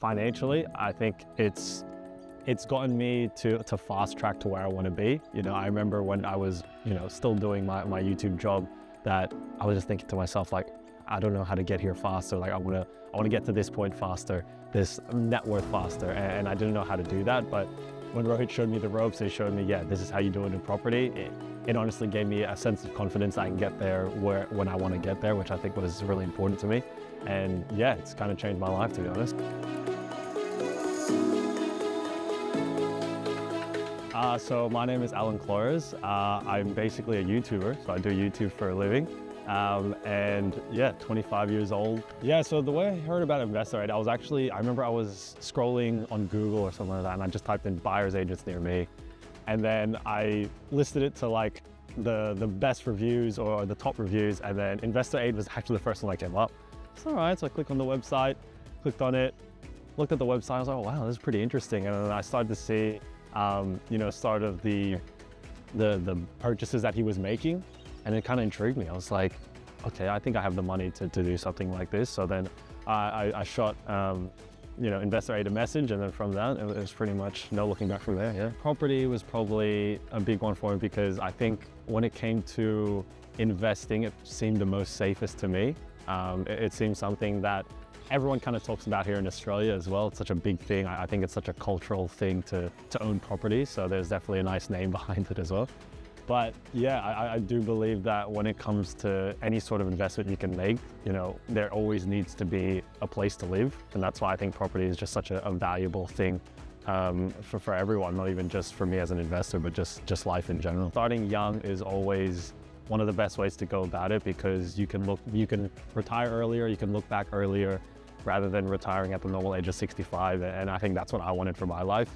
Financially, I think it's gotten me to fast track to where I want to be. I remember when I was, still doing my YouTube job, that I was just thinking to myself, like, I don't know how to get here faster. Like, I want to get to this point faster, this net worth faster. And I didn't know how to do that. But when Rohit showed me the ropes, they showed me, yeah, this is how you do it in property. It honestly gave me a sense of confidence I can get there when I want to get there, which I think was really important to me. And yeah, it's kind of changed my life, to be honest. So my name is Alan Clores. I'm basically a YouTuber, so I do YouTube for a living. And yeah, 25 years old. Yeah, so the way I heard about InvestorAid, I remember I was scrolling on Google or something like that, and I just typed in buyer's agents near me. And then I listed it to like the best reviews or the top reviews, and then InvestorAid was actually the first one that came up. It's all right, so I clicked on the website, clicked on it, looked at the website, I was like, oh wow, this is pretty interesting. And then I started to see sort of the purchases that he was making, and it kind of intrigued me. I was like, okay, I think I have the money to do something like this. So then I shot InvestorAid a message, and then from that it was pretty much no looking back from there. Yeah, property was probably a big one for me, because I think when it came to investing, it seemed the most safest to me. It seemed something that everyone kind of talks about here in Australia as well. It's such a big thing. I think it's such a cultural thing to own property. So there's definitely a nice name behind it as well. But yeah, I do believe that when it comes to any sort of investment you can make, there always needs to be a place to live. And that's why I think property is just such a valuable thing for everyone, not even just for me as an investor, but just life in general. Starting young is always one of the best ways to go about it, because you can retire earlier, you can look back earlier, rather than retiring at the normal age of 65. And I think that's what I wanted for my life.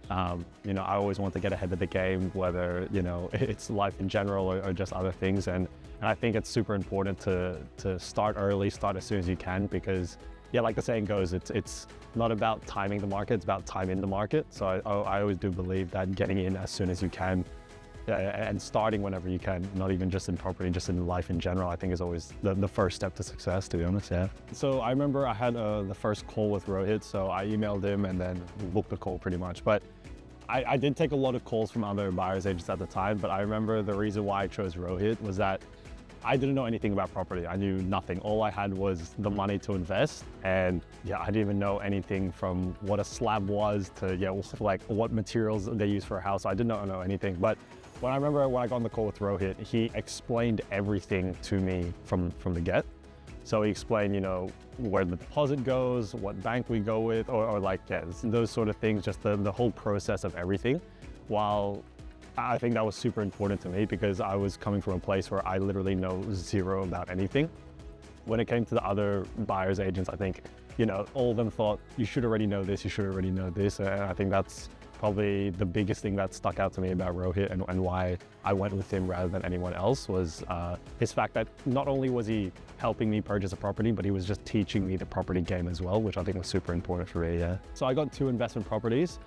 I always want to get ahead of the game, whether, it's life in general or just other things. And I think it's super important to start early, start as soon as you can, because yeah, like the saying goes, it's not about timing the market, it's about time in the market. So I always do believe that getting in as soon as you can, and starting whenever you can, not even just in property, just in life in general, I think is always the first step to success, to be honest, yeah. So I remember I had the first call with Rohit, so I emailed him and then booked the call pretty much. But I did take a lot of calls from other buyer's agents at the time, but I remember the reason why I chose Rohit was that I didn't know anything about property. I knew nothing. All I had was the money to invest. And yeah, I didn't even know anything from what a slab was to, like what materials they use for a house. I did not know anything. But when I got on the call with Rohit, he explained everything to me from the get. So he explained, where the deposit goes, what bank we go with, or like, yeah, those sort of things, just the whole process of everything. While I think that was super important to me, because I was coming from a place where I literally know zero about anything. When it came to the other buyer's agents, I think, all of them thought, you should already know this, you should already know this. And I think that's probably the biggest thing that stuck out to me about Rohit, and why I went with him rather than anyone else, was his fact that not only was he helping me purchase a property, but he was just teaching me the property game as well, which I think was super important for me, yeah. So I got 2 investment properties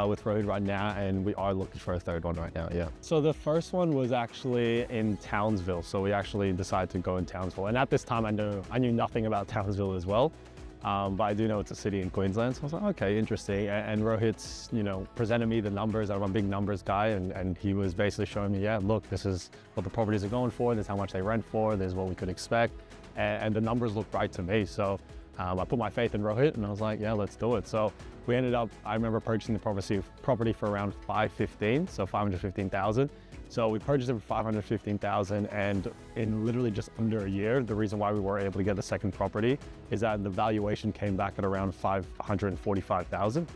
with Rohit right now, and we are looking for a third one right now, yeah. So the first one was actually in Townsville. So we actually decided to go in Townsville. And at this time, I knew nothing about Townsville as well. But I do know it's a city in Queensland, so I was like, okay, interesting. And Rohit's, presented me the numbers. I'm a big numbers guy, and he was basically showing me, yeah, look, this is what the properties are going for, this is how much they rent for, this is what we could expect, and the numbers looked right to me. So I put my faith in Rohit, and I was like, yeah, let's do it. So we ended up, I remember purchasing the property for around $515,000, so $515,000. So we purchased it for $515,000, and in literally just under a year, the reason why we were able to get the second property is that the valuation came back at around $545,000.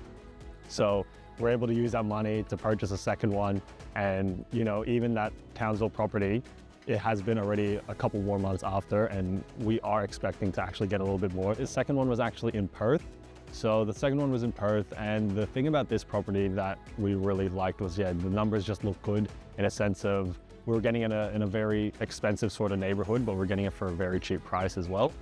So we're able to use that money to purchase a second one. And even that Townsville property, it has been already a couple more months after, and we are expecting to actually get a little bit more. The second one was actually in Perth. So the second one was in Perth, and the thing about this property that we really liked was, yeah, the numbers just look good, in a sense of we were getting in a very expensive sort of neighborhood, but we're getting it for a very cheap price as well.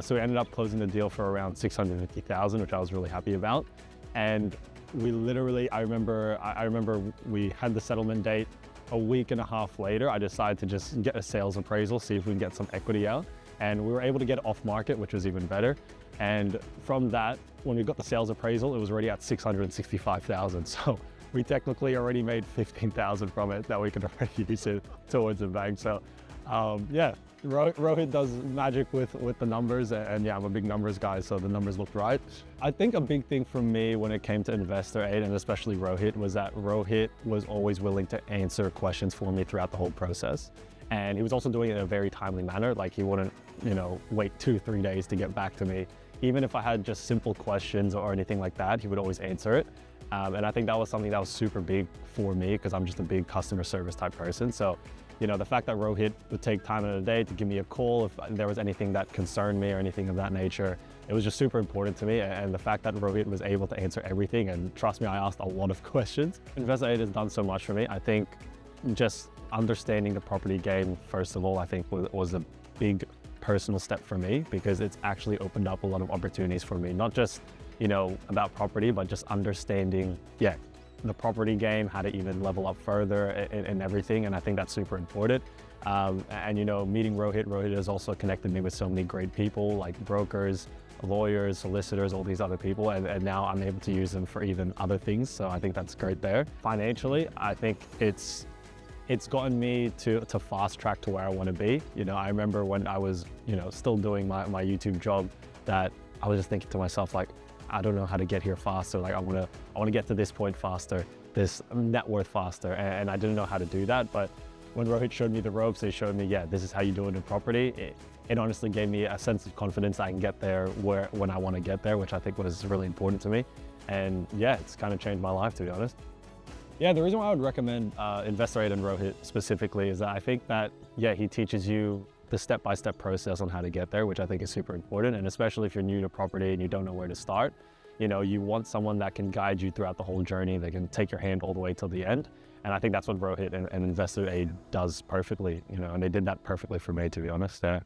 So we ended up closing the deal for around $650,000, which I was really happy about. And we literally, I remember we had the settlement date. A week and a half later, I decided to just get a sales appraisal, see if we can get some equity out. And we were able to get it off market, which was even better. And from that, when we got the sales appraisal, it was already at 665,000. So we technically already made 15,000 from it that we could already use it towards the bank. So yeah, Rohit does magic with the numbers, and yeah, I'm a big numbers guy, so the numbers looked right. I think a big thing for me when it came to InvestorAid, and especially Rohit, was that Rohit was always willing to answer questions for me throughout the whole process. And he was also doing it in a very timely manner. Like, he wouldn't, wait 2-3 days to get back to me. Even if I had just simple questions or anything like that, he would always answer it. And I think that was something that was super big for me, because I'm just a big customer service type person. So, the fact that Rohit would take time in the day to give me a call if there was anything that concerned me or anything of that nature, it was just super important to me. And the fact that Rohit was able to answer everything, and trust me, I asked a lot of questions. InvestorAid has done so much for me. I think just understanding the property game, first of all, I think was a big personal step for me, because it's actually opened up a lot of opportunities for me, not just, about property, but just understanding, the property game, how to even level up further and everything. And I think that's super important. And meeting Rohit has also connected me with so many great people, like brokers, lawyers, solicitors, all these other people. And now I'm able to use them for even other things. So I think that's great there. Financially, I think it's gotten me to fast track to where I want to be. I remember when I was, still doing my YouTube job, that I was just thinking to myself, like, I don't know how to get here faster. Like, I want to get to this point faster, this net worth faster. And I didn't know how to do that. But when Rohit showed me the ropes, they showed me, this is how you do it in property. It honestly gave me a sense of confidence I can get there when I want to get there, which I think was really important to me. And it's kind of changed my life, to be honest. Yeah, the reason why I would recommend InvestorAid and Rohit specifically is that I think that, he teaches you the step-by-step process on how to get there, which I think is super important. And especially if you're new to property and you don't know where to start, you want someone that can guide you throughout the whole journey, that can take your hand all the way till the end. And I think that's what Rohit and InvestorAid does perfectly, and they did that perfectly for me, to be honest. Yeah.